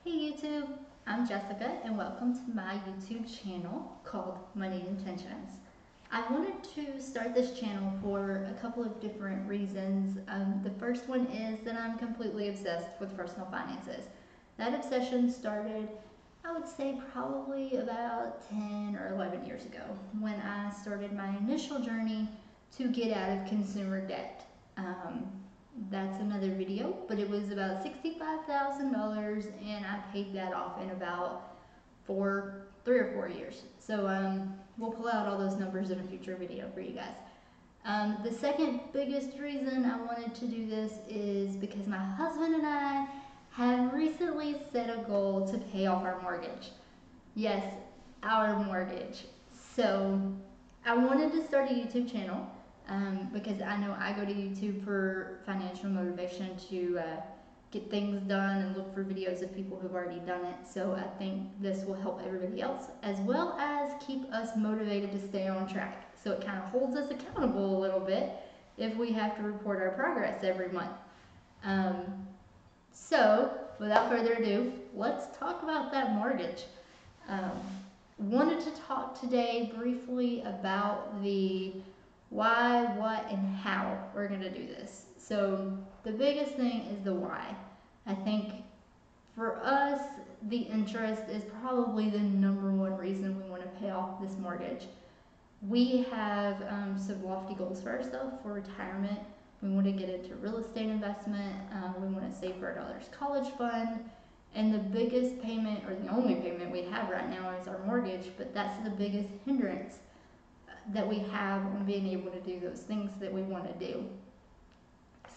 Hey YouTube, I'm Jessica and welcome to my YouTube channel called Money Intentions. I wanted to start this channel for a couple of different reasons. The first one is that I'm completely obsessed with personal finances. That obsession started, I would say, probably about 10 or 11 years ago when I started my initial journey to get out of consumer debt. That's another video, but it was about $65,000 and I paid that off in about 3 or 4 years. So we'll pull out all those numbers in a future video for you guys. The second biggest reason I wanted to do this is because my husband and I have recently set a goal to pay off our mortgage. Yes, our mortgage. So I wanted to start a YouTube channel because I know I go to YouTube for financial motivation to get things done and look for videos of people who've already done it. So I think this will help everybody else as well as keep us motivated to stay on track. So it kind of holds us accountable a little bit if we have to report our progress every month. So without further ado, let's talk about that mortgage. Wanted to talk today briefly about the why, what, and how we're going to do this. So the biggest thing is the why. I think for us, the interest is probably the number one reason we want to pay off this mortgage. We have some lofty goals for ourselves for retirement. We want to get into real estate investment. We want to save for our daughter's college fund. And the biggest payment, or the only payment we have right now, is our mortgage, but that's the biggest hindrance that we have on being able to do those things that we want to do.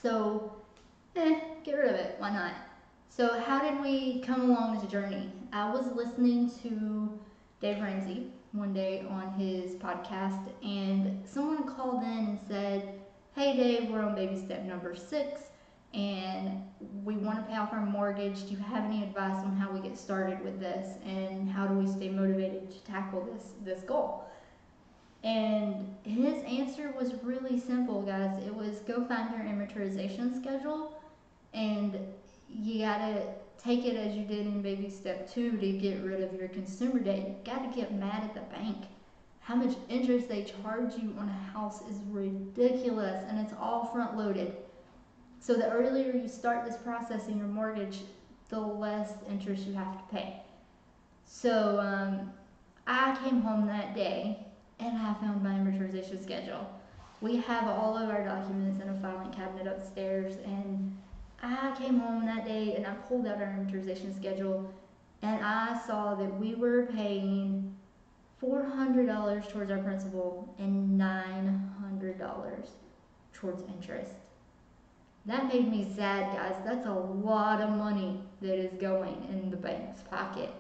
So, get rid of it. Why not? So how did we come along this journey? I was listening to Dave Ramsey one day on his podcast, and someone called in and said, "Hey Dave, we're on baby step number 6, and we want to pay off our mortgage. Do you have any advice on how we get started with this, and how do we stay motivated to tackle this goal?" And his answer was really simple, guys. It was go find your amortization schedule, and you gotta take it as you did in baby step 2 to get rid of your consumer debt. You gotta get mad at the bank. How much interest they charge you on a house is ridiculous, and it's all front loaded. So the earlier you start this process in your mortgage, the less interest you have to pay. So I came home that day and I found my amortization schedule. We have all of our documents in a filing cabinet upstairs, and I came home that day and I pulled out our amortization schedule, and I saw that we were paying $400 towards our principal and $900 towards interest. That made me sad, guys. That's a lot of money that is going in the bank's pocket,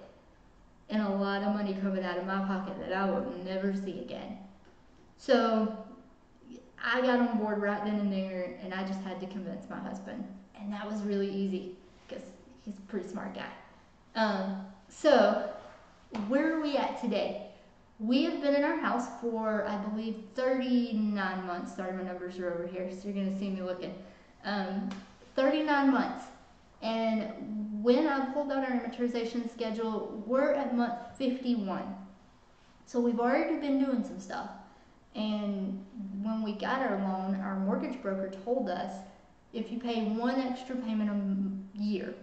and a lot of money coming out of my pocket that I will never see again. So I got on board right then and there, and I just had to convince my husband, and that was really easy because he's a pretty smart guy. So where are we at today? We have been in our house for, I believe, 39 months. Sorry, my numbers are over here, so you're going to see me looking. 39 months. And when I pulled out our amortization schedule, we're at month 51. So we've already been doing some stuff. And when we got our loan, our mortgage broker told us if you pay one extra payment a year,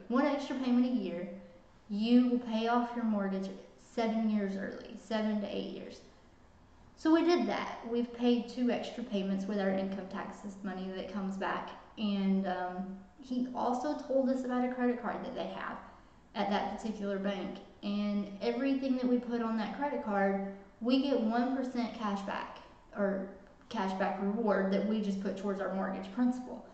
you will pay off your mortgage 7 years early, 7 to 8 years. So we did that. We've paid 2 extra payments with our income taxes money that comes back. And he also told us about a credit card that they have at that particular bank. And everything that we put on that credit card, we get 1% cash back, or cash back reward that we just put towards our mortgage principal.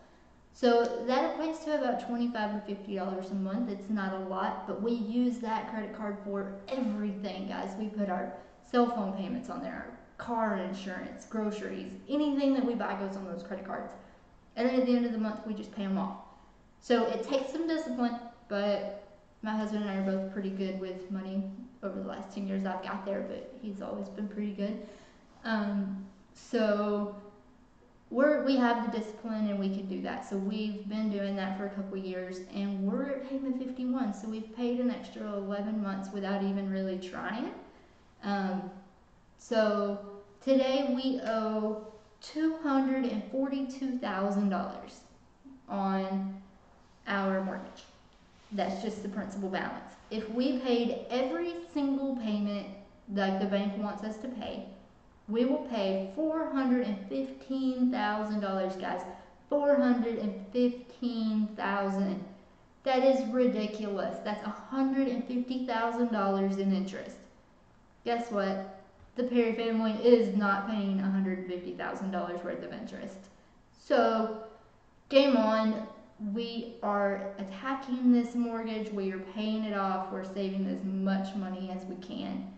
So that equates to about $25 to $50 a month. It's not a lot, but we use that credit card for everything, guys. We put our cell phone payments on there, our car insurance, groceries, anything that we buy goes on those credit cards. And then at the end of the month, we just pay them off. So it takes some discipline, but my husband and I are both pretty good with money over the last 10 years I've got there, but he's always been pretty good. So we have the discipline and we can do that. So we've been doing that for a couple years, and we're at payment 51. So we've paid an extra 11 months without even really trying. So today we owe $242,000 on our mortgage. That's just the principal balance. If we paid every single payment like the bank wants us to pay, we will pay $415,000, guys. $415,000. That is ridiculous. That's $150,000 in interest. Guess what? The Perry family is not paying $150,000 worth of interest. So, game on. We are attacking this mortgage. We are paying it off. We're saving as much money as we can.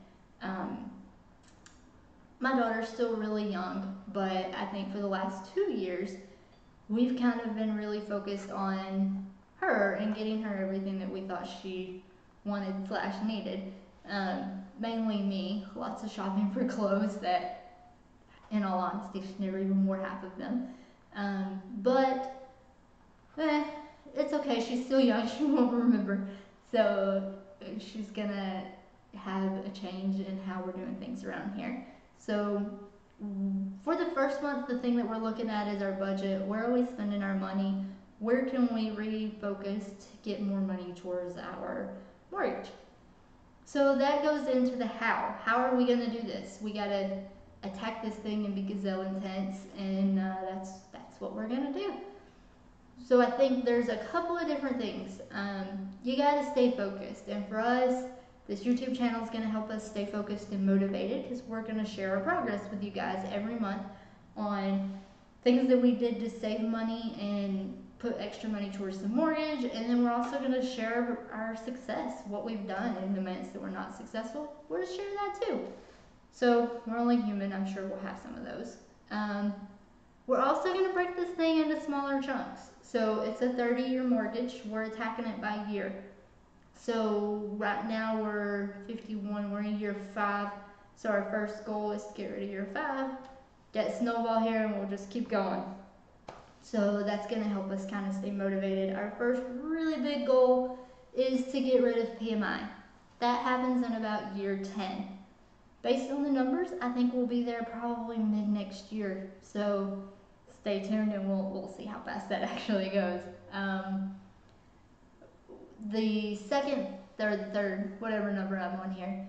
My daughter's still really young, but I think for the last 2 years, we've kind of been really focused on her and getting her everything that we thought she wanted/needed. Mainly me, lots of shopping for clothes that, in all honesty, she never even wore half of them. But it's okay. She's still young. She won't remember. So she's gonna have a change in how we're doing things around here. So for the first month, the thing that we're looking at is our budget. Where are we spending our money? Where can we refocus to get more money towards our mortgage? So that goes into the how. How are we going to do this? We got to attack this thing and be gazelle intense, and that's what we're going to do. So I think there's a couple of different things. You got to stay focused, and for us, this YouTube channel is going to help us stay focused and motivated, because we're going to share our progress with you guys every month on things that we did to save money and put extra money towards the mortgage. And then we're also going to share our success, what we've done in the months that we're not successful. We're to share that too. So we're only human. I'm sure we'll have some of those. We're also going to break this thing into smaller chunks. So it's a 30-year mortgage. We're attacking it by year. So right now we're 51, we're in year 5. So our first goal is to get rid of year 5, get snowball here, and we'll just keep going. So that's going to help us kind of stay motivated. Our first really big goal is to get rid of PMI. That happens in about year 10. Based on the numbers, I think we'll be there probably mid next year. So stay tuned and we'll see how fast that actually goes. The second, third, whatever number I'm on here,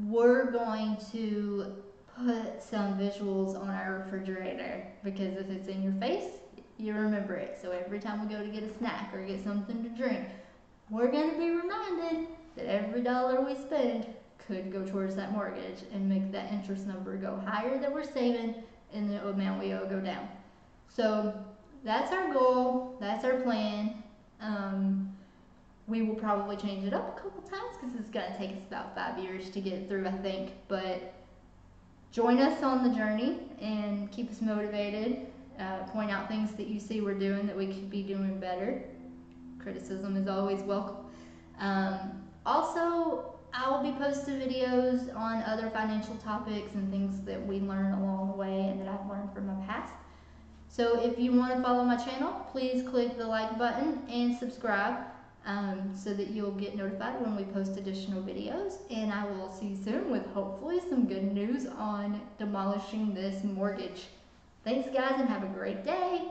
we're going to put some visuals on our refrigerator, because if it's in your face, you remember it. So every time we go to get a snack or get something to drink, we're going to be reminded that every dollar we spend could go towards that mortgage and make that interest number go higher that we're saving and the amount we owe go down. So that's our goal. That's our plan. We will probably change it up a couple times, because it's going to take us about 5 years to get through, I think. But join us on the journey and keep us motivated. Point out things that you see we're doing that we could be doing better. Criticism is always welcome. Also, I will be posting videos on other financial topics and things that we learn along the way and that I've learned from my past. So if you want to follow my channel, please click the like button and subscribe, so that you'll get notified when we post additional videos. And I will see you soon with hopefully some good news on demolishing this mortgage. Thanks guys, and have a great day.